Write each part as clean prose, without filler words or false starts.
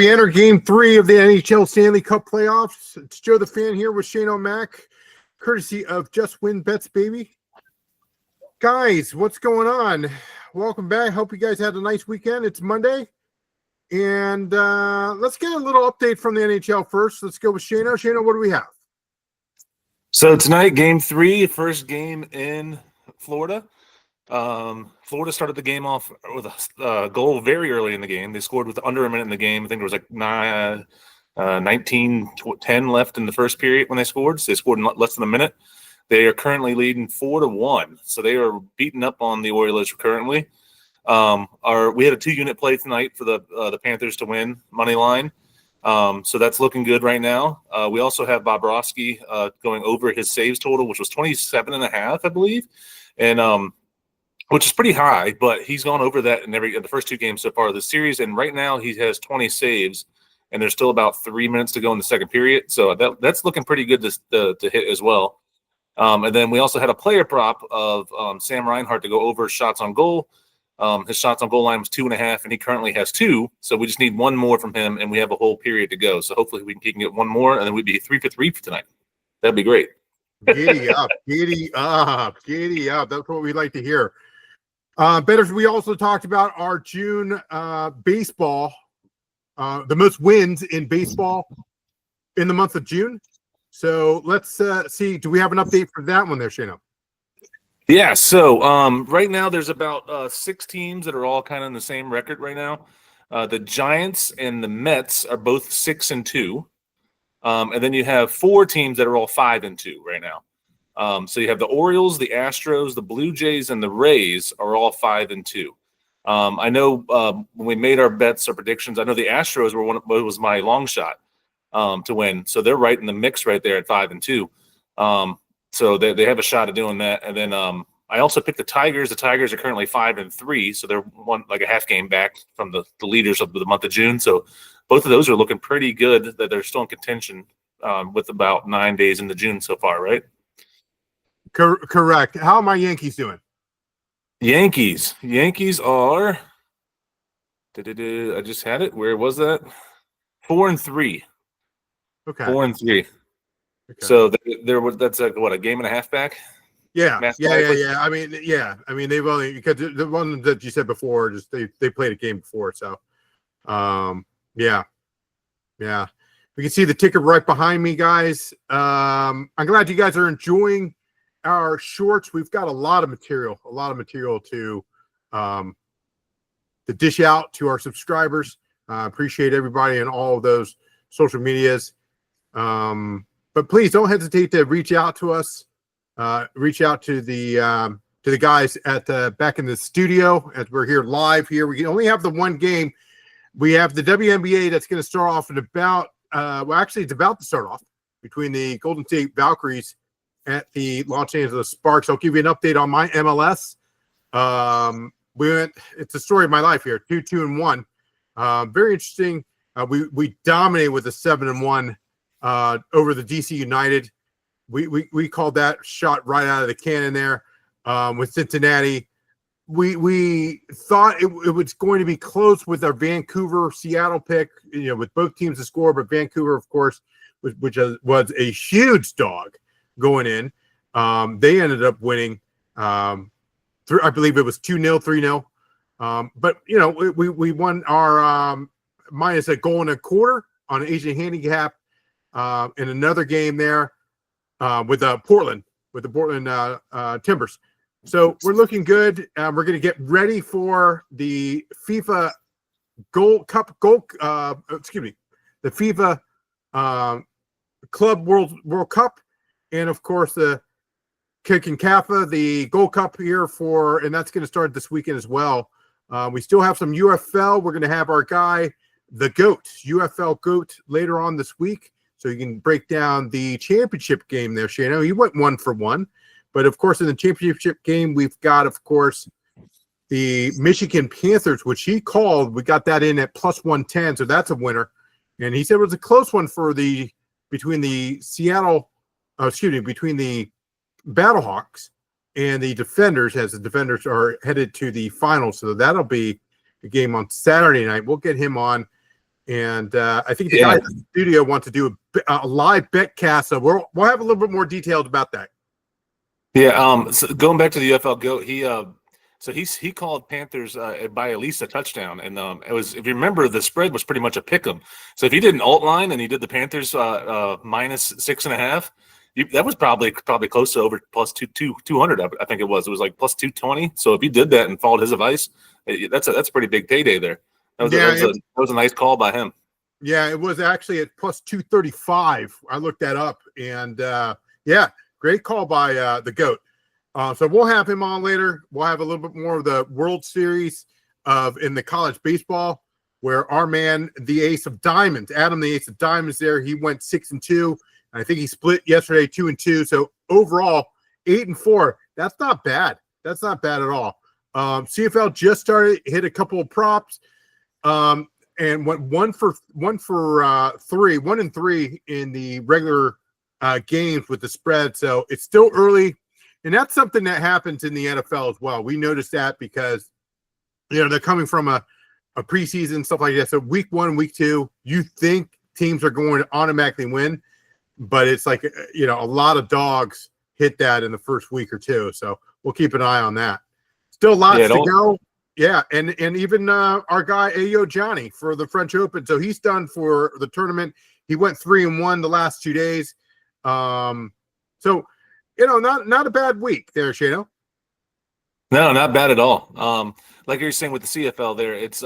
We enter Game 3 of the NHL Stanley Cup playoffs. It's Joe the Fan here with Shane O'Mac, courtesy of Just Win Bets, baby. Guys, what's going on? Welcome back. Hope you guys had a nice weekend. It's Monday. And let's get a little update from the NHL first. Let's go with Shano. Shano, what do we have? So tonight, Game 3, first game in Florida. Florida started the game off with a goal very early in the game. They scored with under a minute in the game. I think there was like 19-10 left in the first period when they scored. So they scored in less than a minute. They are currently leading 4-1. So they are beating up on the Oilers currently. We had a 2-unit play tonight for the Panthers to win money line. So that's looking good right now. We also have Bobrovsky going over his saves total, which was 27.5, I believe, and which is pretty high. But he's gone over that in the first 2 games so far of the series, and right now he has 20 saves, and there's still about 3 minutes to go in the second period. So that's looking pretty good to hit as well. And then we also had a player prop of Sam Reinhart to go over shots on goal. His shots on goal line was 2.5, and he currently has 2. So we just need one more from him, and we have a whole period to go. So hopefully he can get one more, and then we'd be 3 for 3 for tonight. That'd be great. Giddy up, giddy up, giddy up. That's what we like to hear. Bettors, we also talked about our June baseball, the most wins in baseball in the month of June. So let's see. Do we have an update for that one there, Shano? Yeah, so right now there's about 6 teams that are all kind of in the same record right now. The Giants and the Mets are both 6-2. And then you have 4 teams that are all 5-2 right now. So you have the Orioles, the Astros, the Blue Jays, and the Rays are all 5-2. I know when we made our bets or predictions, I know the Astros was my long shot to win. So they're right in the mix right there at 5-2. So they have a shot at doing that. And then I also picked the Tigers. The Tigers are currently 5-3, so they're like a half game back from the leaders of the month of June. So both of those are looking pretty good that they're still in contention with about 9 days into June so far, right? Correct. How are my Yankees doing? Yankees are I just had it. Where was that? 4-3. Okay. 4-3. Okay. So that's like what, a game and a half back? Yeah. I mean, they've only, because the one that you said before, just they played a game before. So, yeah. We can see the ticker right behind me, guys. I'm glad you guys are enjoying our shorts. We've got a lot of material to dish out to our subscribers. Appreciate everybody in all of those social medias. But please don't hesitate to reach out to us. Reach out to the guys at back in the studio as we're here live here. We only have the one game. We have the WNBA that's going to start off in about it's about to start off between the Golden State Valkyries at the Los Angeles Sparks. I'll give you an update on my MLS. It's the story of my life here. 2-2-1. Very interesting. We dominated with a 7-1 over the DC United. We called that shot right out of the cannon there with Cincinnati. We thought it was going to be close with our Vancouver-Seattle pick, with both teams to score, but Vancouver, of course, which was a huge dog going in. They ended up winning. I believe it was 2-0, 3-0. But we won our minus a goal and a quarter on an Asian handicap in another game there with Portland, with the Portland Timbers. So we're looking good. We're going to get ready for the FIFA the FIFA Club World Cup, and of course the CONCACAF, the Gold Cup here and that's going to start this weekend as well. We still have some UFL. We're going to have our guy, the GOAT, UFL GOAT, later on this week, so you can break down the championship game there, Shano. He went 1 for 1. But, of course, in the championship game, we've got, of course, the Michigan Panthers, which he called. We got that in at plus 110, so that's a winner. And he said it was a close one between the Battlehawks and the Defenders, as the Defenders are headed to the finals. So that'll be a game on Saturday night. We'll get him on And I think the guys in the studio want to do a live bet cast, so we'll have a little bit more details about that. Yeah. So going back to the UFL GOAT, he called Panthers by at least a touchdown, and it was, if you remember, the spread was pretty much a pick 'em. So if he did an alt line and he did the Panthers minus 6.5, that was probably close to over plus 200. I think it was. It was like plus 220. So if he did that and followed his advice, that's a pretty big payday there. That was a nice call by him. Yeah, it was actually at plus 235. I looked that up, and great call by the GOAT. So we'll have him on later. We'll have a little bit more of the World Series in the college baseball, where our man, the Ace of Diamonds, Adam, the Ace of Diamonds, there, he went 6-2. I think he split yesterday 2-2. So overall, 8-4. That's not bad. That's not bad at all. CFL just started, hit a couple of props, and went 1-3 in the regular games with the spread. So it's still early. And that's something that happens in the NFL as well. We noticed that because, they're coming from a preseason, stuff like that. So week 1, week 2, you think teams are going to automatically win, but it's like, a lot of dogs hit that in the first week or two. So we'll keep an eye on that. Still lots to go. Yeah. And even our guy, Ayo Johnny, for the French Open. So he's done for the tournament. He went 3-1 the last 2 days. So, not a bad week there, Shano. No, not bad at all. Like you're saying with the CFL there, it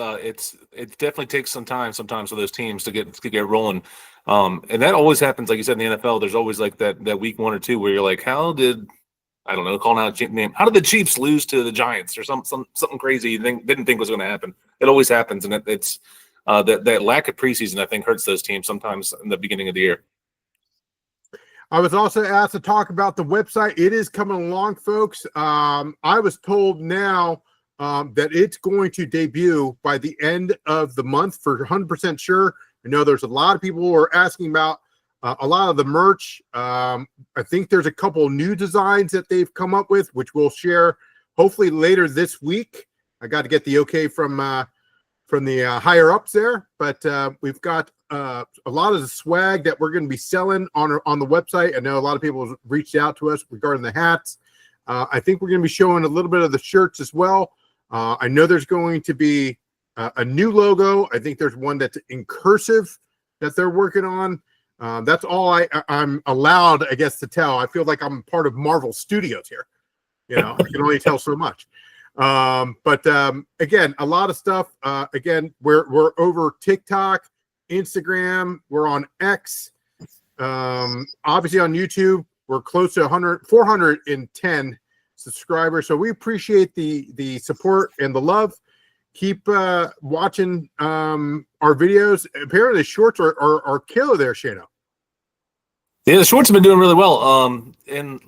definitely takes some time sometimes for those teams to get rolling. And that always happens, like you said, in the NFL. There's always like that week 1 or 2 where you're like, how did the Chiefs lose to the Giants or something crazy you didn't think was going to happen? It always happens, and it's that lack of preseason, I think, hurts those teams sometimes in the beginning of the year. I was also asked to talk about the website. It is coming along, folks. I was told now that it's going to debut by the end of the month for 100% sure. I know there's a lot of people who are asking about a lot of the merch. I think there's a couple new designs that they've come up with, which we'll share hopefully later this week. I got to get the okay from the higher ups there, but we've got a lot of the swag that we're going to be selling on the website. I know a lot of people have reached out to us regarding the hats. I think we're going to be showing a little bit of the shirts as well. I know there's going to be a new logo. I think there's one that's in cursive that they're working on. That's all I'm allowed, I guess, to tell. I feel like I'm part of Marvel Studios here. I can only tell so much. But again, a lot of stuff. Again, we're over TikTok, Instagram, we're on X, obviously on YouTube. We're close to 410 subscribers, so we appreciate the support and the love. Keep watching our videos. Apparently the shorts are killer there, Shano. Yeah, the shorts have been doing really well. And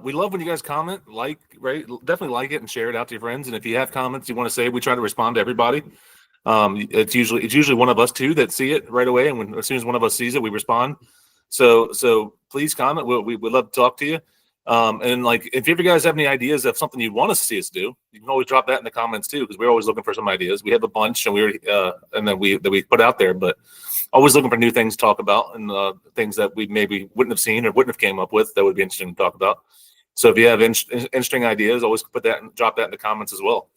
we love when you guys comment, definitely like it and share it out to your friends. And if you have comments you want to say, we try to respond to everybody. It's usually one of us two that see it right away, and as soon as one of us sees it, we respond. So please comment. We'd love to talk to you. And like, if you guys have any ideas of something you want us to see us do, you can always drop that in the comments too, because we're always looking for some ideas. We have a bunch, and we put out there, but always looking for new things to talk about, and things that we maybe wouldn't have seen or wouldn't have came up with that would be interesting to talk about. So if you have interesting ideas, always put that and drop that in the comments as well.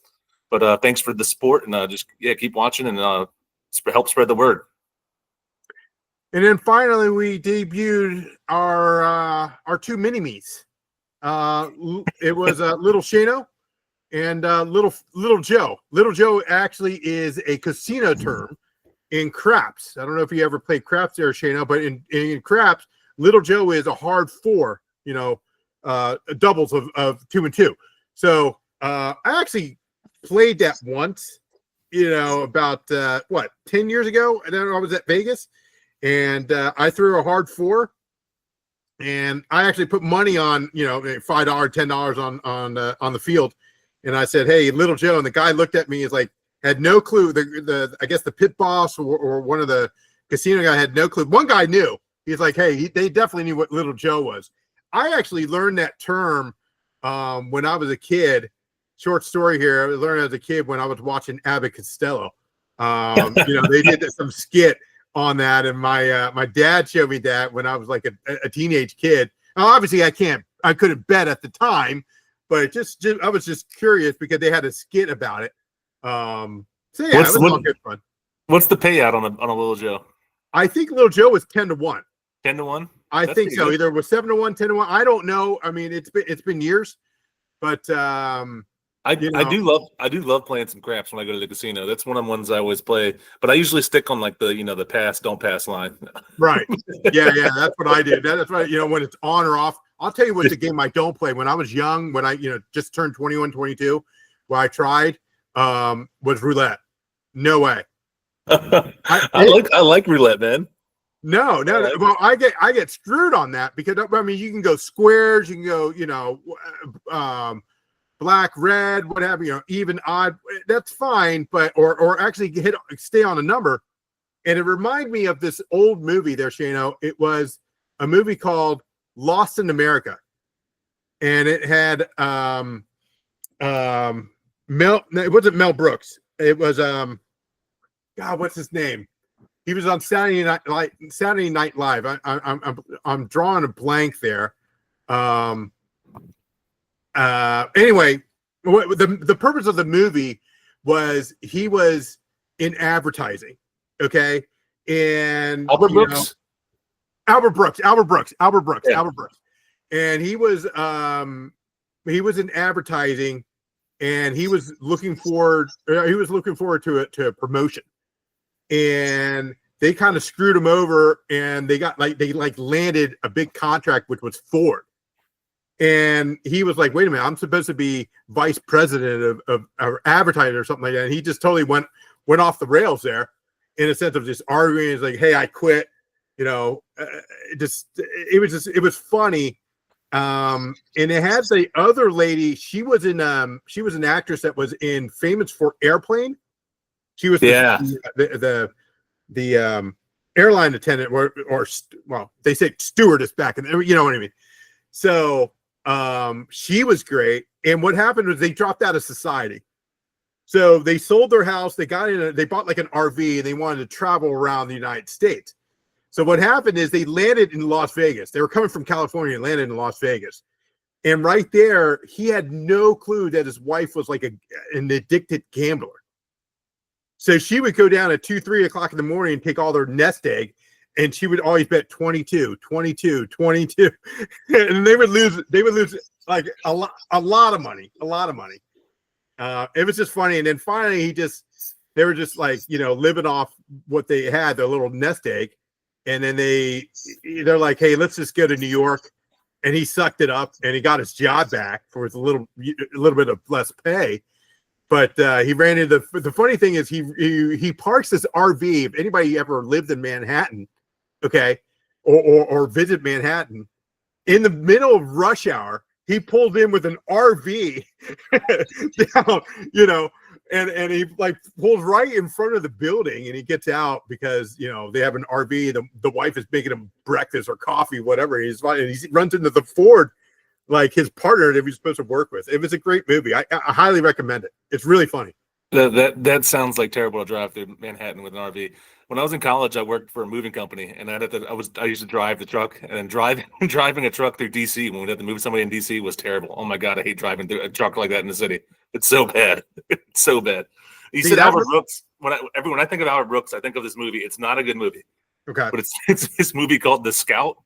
But thanks for the support, and keep watching and help spread the word. And then finally, we debuted our two mini-me's. It was Little Shano and Little Joe. Little Joe actually is a casino term in craps. I don't know if you ever played craps there, Shano, but in craps, Little Joe is a hard 4, doubles of 2 and 2. So I actually played that once, about 10 years ago. And then I was at Vegas, and I threw a hard 4, and I actually put money on, $5, $10 on the field. And I said, "Hey, Little Joe," and the guy looked at me, is like, had no clue. I guess the pit boss or one of the casino guy had no clue. One guy knew. He's like, "Hey," they definitely knew what Little Joe was. I actually learned that term when I was a kid. Short story here. I learned as a kid when I was watching Abbott Costello. They did some skit on that, and my dad showed me that when I was like a teenage kid. Now, obviously, I couldn't bet at the time, but I was just curious because they had a skit about it. So yeah, it was all good fun. What's the payout on a Little Joe? I think Little Joe was 10-1. 10-1. I think so. Good. Either it was 7-1, 10-1. I don't know. I mean, it's been years, but I do love playing some craps when I go to the casino. That's one of the ones I always play. But I usually stick on like the pass, don't pass line. Right. Yeah. That's what I did. That's right. When it's on or off. I'll tell you what's the game I don't play. When I was young, when I just turned 21, 22, what I tried was roulette. No way. I like roulette, man. No. Well, I get screwed on that because I mean you can go squares, you can go black, red, whatever, even, odd. That's fine, but or actually stay on a number. And it reminded me of this old movie there, Shano. It was a movie called Lost in America, and it had it wasn't Mel Brooks. It was God, what's his name? He was on Saturday Night Live. I'm drawing a blank there. Anyway, the purpose of the movie was he was in advertising, okay, and Albert Brooks, and he was in advertising, and he was looking forward to a promotion, and they kind of screwed him over, and they landed a big contract, which was Ford. And he was like, wait a minute, I'm supposed to be vice president of advertising or something like that. And he just totally went off the rails there in a sense of just arguing. It's like, hey, I quit. It was funny. And it had the other lady. She was an actress that was in Famous for Airplane. She was the airline attendant or they say stewardess back in, you know what I mean? So she was great. And what happened was they dropped out of society. So they sold their house. They bought like an RV, and they wanted to travel around the United States. So what happened is they landed in Las Vegas. They were coming from California and landed in Las Vegas. And right there, he had no clue that his wife was like an addicted gambler. So she would go down at 2-3 o'clock in the morning and take all their nest egg, and she would always bet 22. And they would lose like a lot of money. It was just funny. And then finally they were just like, living off what they had, their little nest egg. And then they're like, hey, let's just go to New York. And he sucked it up, and he got his job back for a little bit of less pay. But he ran into the funny thing is he parks this RV. If anybody ever lived in Manhattan, okay, or visit Manhattan, in the middle of rush hour, he pulled in with an RV down, and he like pulls right in front of the building, and he gets out because they have an RV. The wife is making him breakfast or coffee, whatever. He runs into the Ford, like his partner that he's supposed to work with. It was a great movie. I highly recommend it. It's really funny. That sounds like terrible to drive through Manhattan with an RV. When I was in college, I worked for a moving company, and I used to drive the truck. And driving a truck through DC when we had to move somebody in DC was terrible. Oh my God, I hate driving through a truck like that in the city. It's so bad. It's so bad. You said Albert Brooks. When I think of Albert Brooks, I think of this movie. It's not a good movie. Okay. But it's this movie called The Scout.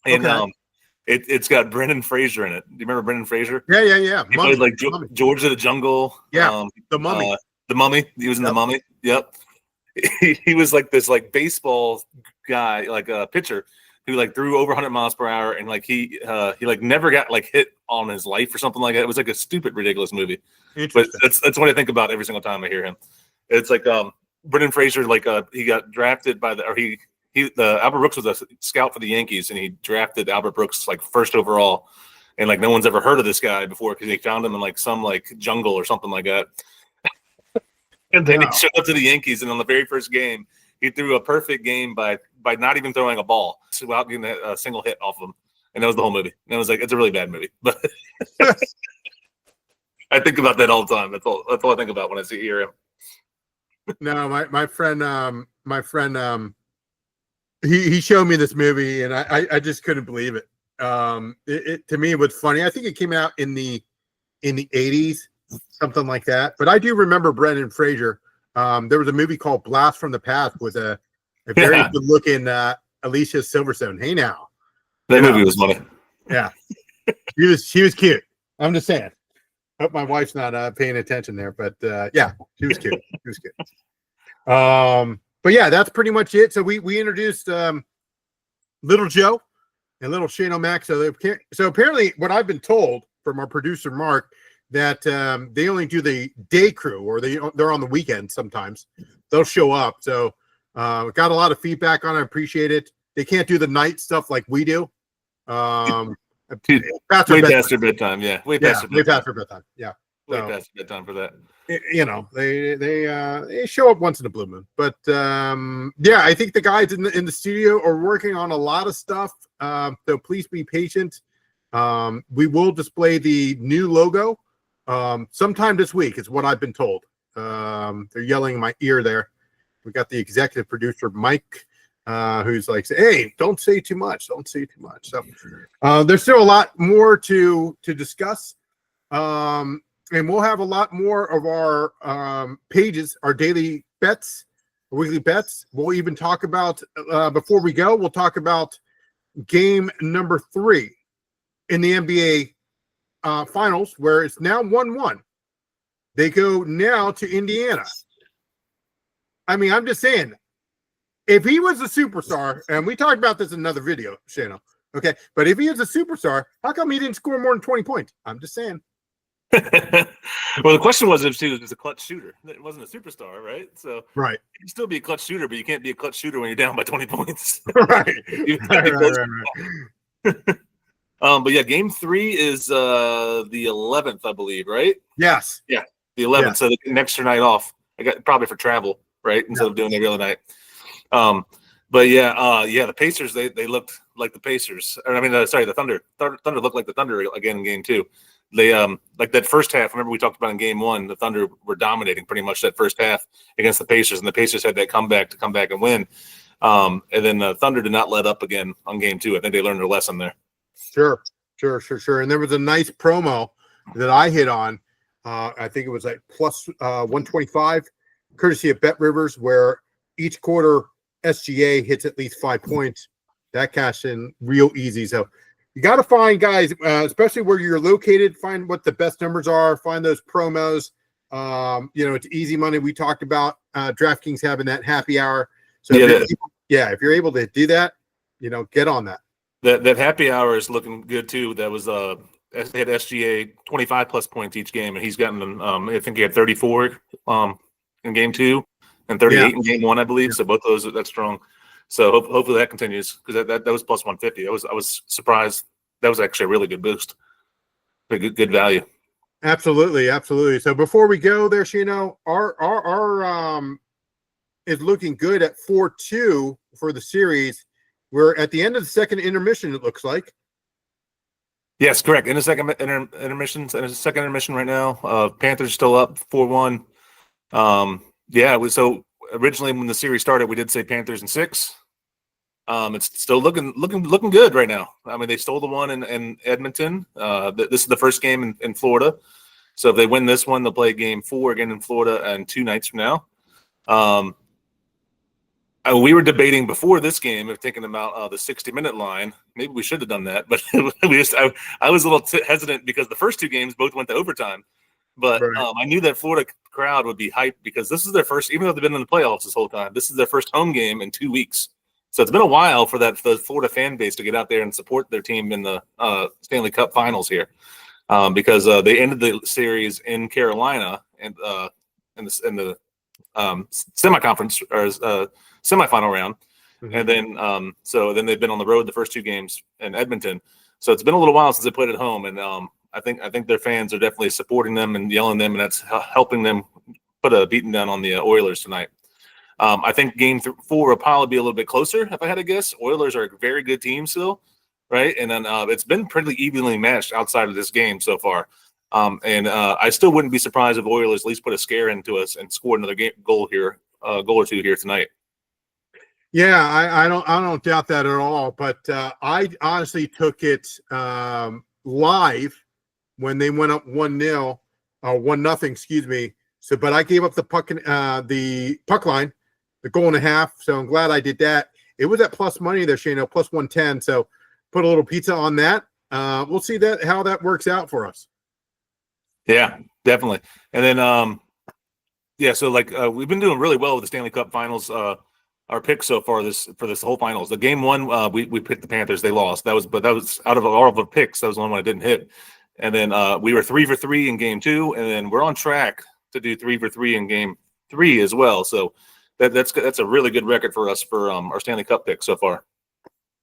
And it's got Brendan Fraser in it. Do you remember Brendan Fraser? Yeah. He played like George of the Jungle. Yeah. The Mummy. The Mummy. He was in The Mummy. Yep. He was like this like baseball guy, like a pitcher who like threw over 100 miles per hour, and like he like never got like hit on his life or something like that. It was like a stupid, ridiculous movie. But that's what I think about every single time I hear him. It's like Brendan Fraser, like he got drafted by Albert Brooks was a scout for the Yankees, and he drafted Albert Brooks like first overall, and like no one's ever heard of this guy before because they found him in like some like jungle or something like that. And then he showed up to the Yankees, and on the very first game, he threw a perfect game by not even throwing a ball, without getting a single hit off of him. And that was the whole movie. And I was like, it's a really bad movie. But I think about that all the time. That's all I think about when I hear him. No, my friend, he showed me this movie, and I just couldn't believe it. It to me was funny. I think it came out in the '80s, something like that. But I do remember Brendan Fraser. There was a movie called Blast from the Past with a very Yeah, good looking Alicia Silverstone. Hey now, that movie was funny. yeah, she was cute. I'm just saying. Hope my wife's not paying attention there, but yeah, she was cute. She was cute. But yeah, that's pretty much it. So we introduced Little Joe and Little Shane O'Mac. So apparently, what I've been told from our producer Mark, that they only do the day crew, or they're on the weekend sometimes. They'll show up. So got a lot of feedback on it. I appreciate it. They can't do the night stuff like we do. Way past their bedtime. Yeah, way past their bedtime. Yeah. Way past their bedtime for that. You know, they show up once in a blue moon. But yeah, I think the guys in the studio are working on a lot of stuff. So please be patient. We will display the new logo sometime this week, is what I've been told. They're yelling in my ear there. We got the executive producer, Mike, who's like, hey, don't say too much. Don't say too much. So there's still a lot more to discuss. And we'll have a lot more of our pages, our daily bets, weekly bets. We'll even talk about, before we go, we'll talk about game number 3 in the NBA finals, where it's now 1-1. They go now to Indiana. I mean, I'm just saying, if he was a superstar, and we talked about this in another video, Shano, okay, but if he is a superstar, how come he didn't score more than 20 points? I'm just saying. Well, the question was if he was a clutch shooter. It wasn't a superstar, right? So right, you can still be a clutch shooter, but you can't be a clutch shooter when you're down by 20 points. right. But yeah, game 3 is the 11th, I believe, right? Yes. Yeah, the 11th. Yeah. So an extra night off. I got probably for travel, right? Instead of doing every other night. But yeah, the Pacers, they looked like the Pacers. Or I mean, sorry, the Thunder. Thunder looked like the Thunder again in game 2. They like that first half. Remember we talked about in game 1, the Thunder were dominating pretty much that first half against the Pacers, and the Pacers had that comeback to come back and win. And then the Thunder did not let up again on game 2. I think they learned their lesson there. Sure. And there was a nice promo that I hit on. I think it was like plus 125, courtesy of Bet Rivers, where each quarter SGA hits at least 5 points. That cash in real easy. So you got to find, guys, especially where you're located, find what the best numbers are, find those promos. It's easy money. We talked about DraftKings having that happy hour. So if you're able to do that, get on that. That happy hour is looking good too. That was they had SGA 25 plus points each game, and he's gotten I think he had 34 in game 2 and 38 in game 1, I believe. So both of those, that's strong. So hopefully that continues, because that was plus 150. I was surprised. That was actually a really good boost. A good value. Absolutely. So before we go there, our is looking good at 4-2 for the series. We're at the end of the second intermission, it looks like. Yes, correct. In the second intermission right now. Panthers still up 4-1. So originally when the series started, we did say Panthers in 6. It's still looking good right now. I mean, they stole the one in Edmonton. This is the first game in Florida. So if they win this one, they'll play game 4 again in Florida and 2 nights from now. We were debating before this game, thinking about the 60-minute line. Maybe we should have done that, but I was a little hesitant because the first 2 games both went to overtime. But right. I knew that Florida crowd would be hyped because this is their first, even though they've been in the playoffs this whole time, this is their first home game in 2 weeks. So it's been a while for the Florida fan base to get out there and support their team in the Stanley Cup Finals here, because they ended the series in Carolina and in the semi-conference or semifinal round, and then so then they've been on the road the first 2 games in Edmonton. So it's been a little while since they played at home, and I think their fans are definitely supporting them and yelling them, and that's helping them put a beating down on the Oilers tonight. I think game 4 will probably be a little bit closer, if I had to guess. Oilers are a very good team still, right? And then it's been pretty evenly matched outside of this game so far. I still wouldn't be surprised if Oilers at least put a scare into us and score another goal or two here tonight. Yeah, I don't doubt that at all. But I honestly took it live when they went up 1-0 or 1-0, excuse me. So, but I gave up the puck line, the goal and a half. So I'm glad I did that. It was at plus money there, Shane, plus 110. So put a little pizza on that. We'll see how that works out for us. Yeah, definitely. And then so like we've been doing really well with the Stanley Cup Finals. Our picks so far for this whole finals. The game one, we picked the Panthers. They lost. That was out of all of the picks. That was the only one I didn't hit. And then we were 3 for 3 in game 2, and then we're on track to do 3 for 3 in game 3 as well. So that's a really good record for us for our Stanley Cup pick so far.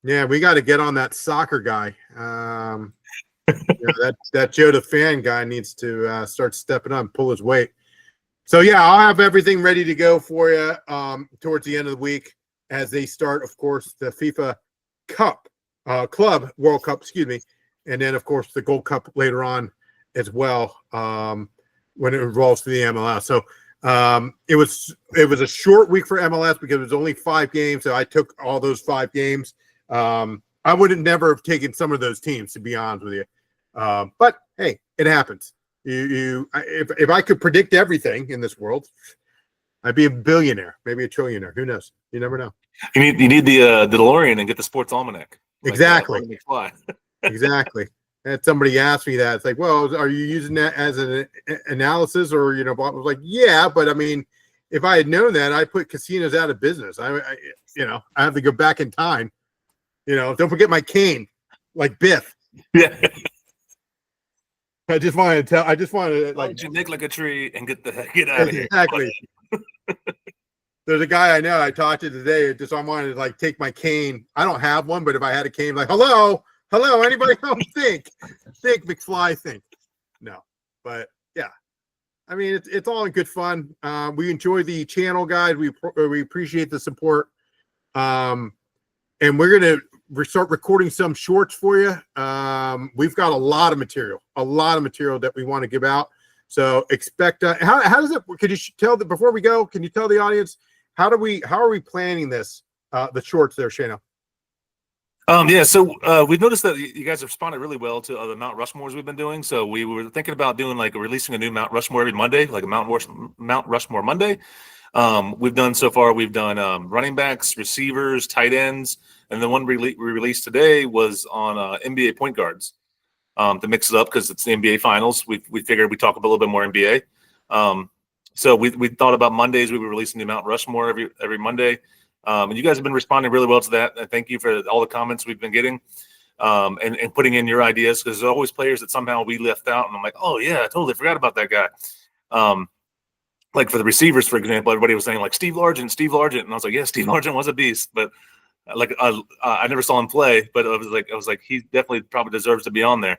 Yeah, we got to get on that soccer guy. That Joe the fan guy needs to start stepping up and pull his weight. So, yeah, I'll have everything ready to go for you towards the end of the week as they start, of course, the FIFA Cup, Club World Cup, excuse me, and then, of course, the Gold Cup later on as well when it involves the MLS. So it was a short week for MLS because it was only 5 games, so I took all those 5 games. I would have never have taken some of those teams, to be honest with you. But, hey, it happens. If I could predict everything in this world, I'd be a billionaire, maybe a trillionaire. Who knows? You never know. You need the DeLorean and get the sports almanac. Exactly. Exactly. And somebody asked me that. It's like, well, are you using that as an analysis or, I was like, yeah, but I mean, if I had known that, I put casinos out of business. I have to go back in time. Don't forget my cane, like Biff. Yeah. I just wanted to like you nick like a tree and get out of here. Exactly. There's a guy I know I talked to today. I wanted to take my cane. I don't have one, but if I had a cane, like hello, anybody home? think McFly, think. No, but yeah, I mean it's all in good fun. We enjoy the channel, guys. We appreciate the support. And we're gonna start recording some shorts for you. We've got a lot of material that we want to give out. So expect. How does it? Could you tell before we go? Can you tell the audience how are we planning this? The shorts there, Shana. So we've noticed that you guys have responded really well to the Mount Rushmores we've been doing. So we were thinking about doing releasing a new Mount Rushmore every Monday, like a Mount Rushmore Monday. We've done running backs, receivers, tight ends, and the one we released today was on NBA point guards to mix it up because it's the NBA Finals. We figured we'd talk a little bit more NBA. So we thought about Mondays. We were releasing the Mount Rushmore every Monday. And you guys have been responding really well to that. And thank you for all the comments we've been getting and putting in your ideas because there's always players that somehow we left out. And I'm like, oh, yeah, I totally forgot about that guy. Like for the receivers, for example, everybody was saying Steve Largent. And I was like, yeah, Steve Largent was a beast. But I never saw him play, but I was like, he definitely probably deserves to be on there.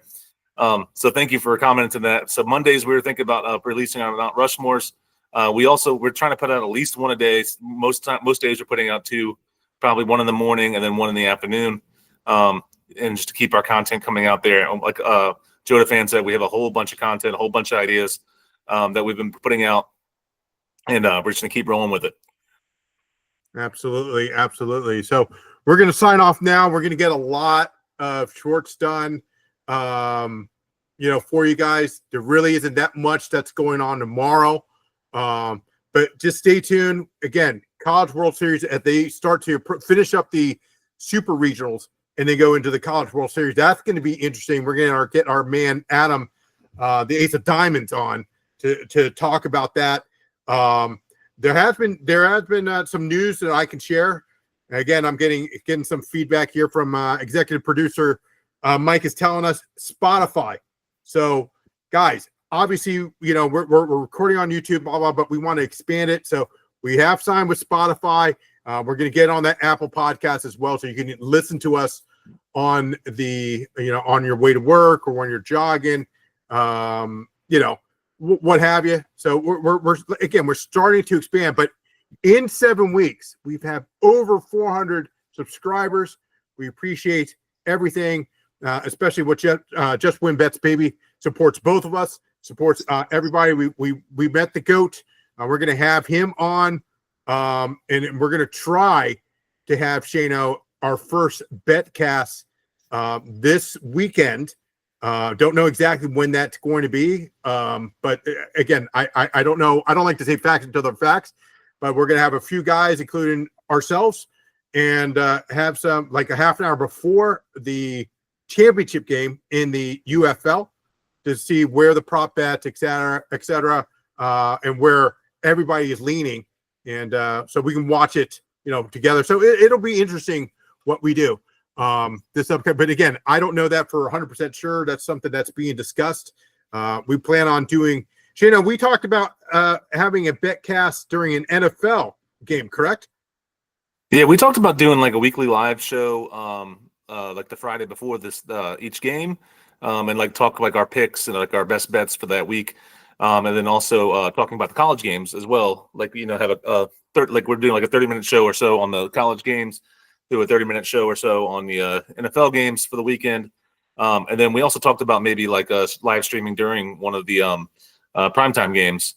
So thank you for commenting to that. So Mondays, we were thinking about releasing our Mount Rushmores. We're trying to put out at least one a day. Most days we're putting out 2, probably 1 in the morning and then 1 in the afternoon. And just to keep our content coming out there. Like Joe the fan said, we have a whole bunch of content, a whole bunch of ideas that we've been putting out. And we're just going to keep rolling with it. Absolutely. Absolutely. So we're going to sign off now. We're going to get a lot of shorts done, for you guys. There really isn't that much that's going on tomorrow. But just stay tuned. Again, College World Series, as they start to finish up the super regionals and they go into the College World Series, that's going to be interesting. We're going to get our man Adam, the Ace of Diamonds, on to talk about that. There has been some news that I can share. Again, I'm getting some feedback here from executive producer Mike is telling us Spotify. So, guys, obviously, we're recording on YouTube, blah, blah, but we want to expand it. So we have signed with Spotify. We're going to get on that Apple podcast as well, so you can listen to us on on your way to work or when you're jogging, what have you. So we're starting to expand, but in 7 weeks, we've had over 400 subscribers. We appreciate everything. especially what Just Win Bets Baby supports both of us, supports everybody. We met the GOAT. We're going to have him on, and we're going to try to have Shano our first bet cast this weekend. Don't know exactly when that's going to be, but again, I don't know. I don't like to say facts until they're facts, but we're going to have a few guys, including ourselves, and have some like a half an hour before the championship game in the UFL to see where the prop bets, et cetera, and where everybody is leaning, and so we can watch it, together. So it'll be interesting what we do this upcoming. But again, I don't know that for 100% sure. That's something that's being discussed. We plan on doing. Shana, we talked about having a bet cast during an NFL game, correct? Yeah, we talked about doing like a weekly live show, like the Friday before this each game, and like talk like our picks and like our best bets for that week, and then also talking about the college games as well. Like have like we're doing like a 30-minute show or so on the college games, do a 30-minute show or so on the NFL games for the weekend, and then we also talked about maybe like live streaming during one of the primetime games.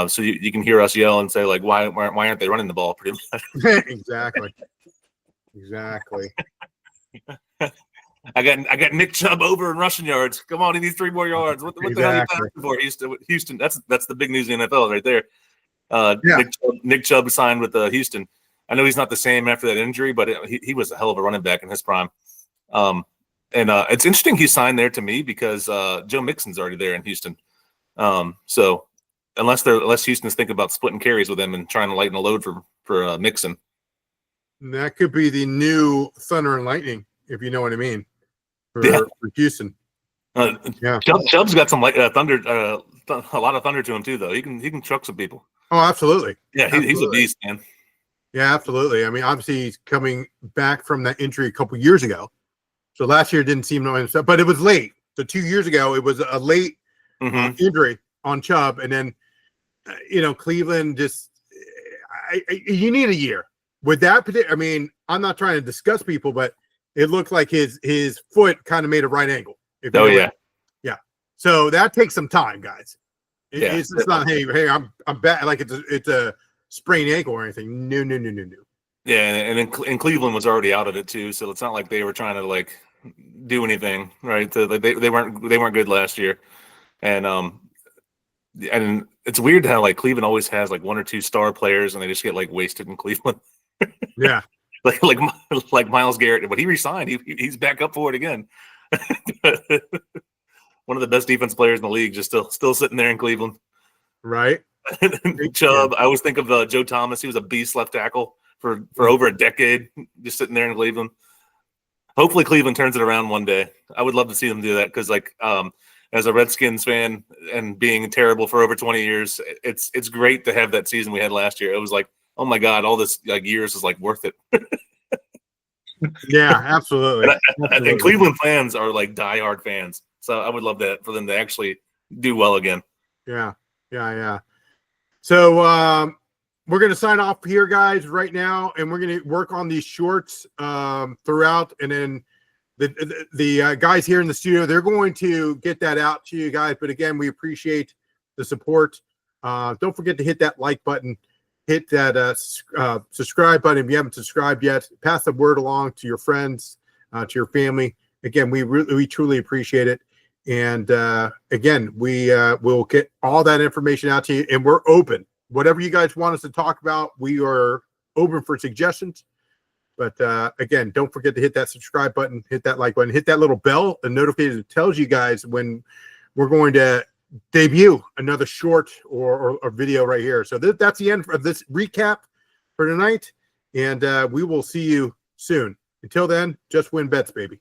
So you can hear us yell and say like, why aren't they running the ball? Pretty much. Exactly. I got Nick Chubb over in rushing yards. Come on, he needs 3 more yards. What the hell are you passing for? Houston. That's the big news in the NFL right there. Yeah. Nick Chubb signed with Houston. I know he's not the same after that injury, but he was a hell of a running back in his prime. And it's interesting he signed there to me because Joe Mixon's already there in Houston. So unless Houston's thinking about splitting carries with him and trying to lighten the load for Mixon. That could be the new Thunder and Lightning, if you know what I mean, for Houston. Yeah, Chubb's got some thunder, a lot of thunder to him too, though. He can truck some people. Oh, absolutely. Yeah, he's a beast, man. Yeah, absolutely. I mean, obviously he's coming back from that injury a couple years ago. So last year didn't seem to himself, but it was late. So 2 years ago, it was a late injury on Chubb, and then Cleveland just you need a year with that. I mean, I'm not trying to discuss people, but it looked like his foot kind of made a right angle. Yeah. So that takes some time, guys. It's not hey, I'm bad, like it's a sprained ankle or anything. No. Yeah, and in Cleveland was already out of it too, so it's not like they were trying to like do anything, right? They weren't good last year, and it's weird how like Cleveland always has like 1 or 2 star players and they just get like wasted in Cleveland. Yeah, like Myles Garrett, but he resigned. He's back up for it again. One of the best defense players in the league, just still sitting there in Cleveland. Right. Chubb. I always think of Joe Thomas. He was a beast left tackle for over a decade, just sitting there in Cleveland. Hopefully Cleveland turns it around one day. I would love to see them do that because like as a Redskins fan and being terrible for over 20 years, it's great to have that season we had last year. It was like, oh my God, all this like years is like worth it. Yeah, absolutely. And Cleveland fans are like diehard fans. So I would love that for them to actually do well again. Yeah. So we're going to sign off here, guys, right now, and we're going to work on these shorts throughout, and then the guys here in the studio, they're going to get that out to you guys. But again, we appreciate the support. Don't forget to hit that like button, hit that subscribe button if you haven't subscribed yet. Pass the word along to your friends, to your family. Again, we truly appreciate it. And again, we will get all that information out to you, and we're open. Whatever you guys want us to talk about, we are open for suggestions. But again, don't forget to hit that subscribe button, hit that like button, hit that little bell, a notification that tells you guys when we're going to debut another short or video right here. So that's the end of this recap for tonight, and we will see you soon. Until then, just win bets, baby.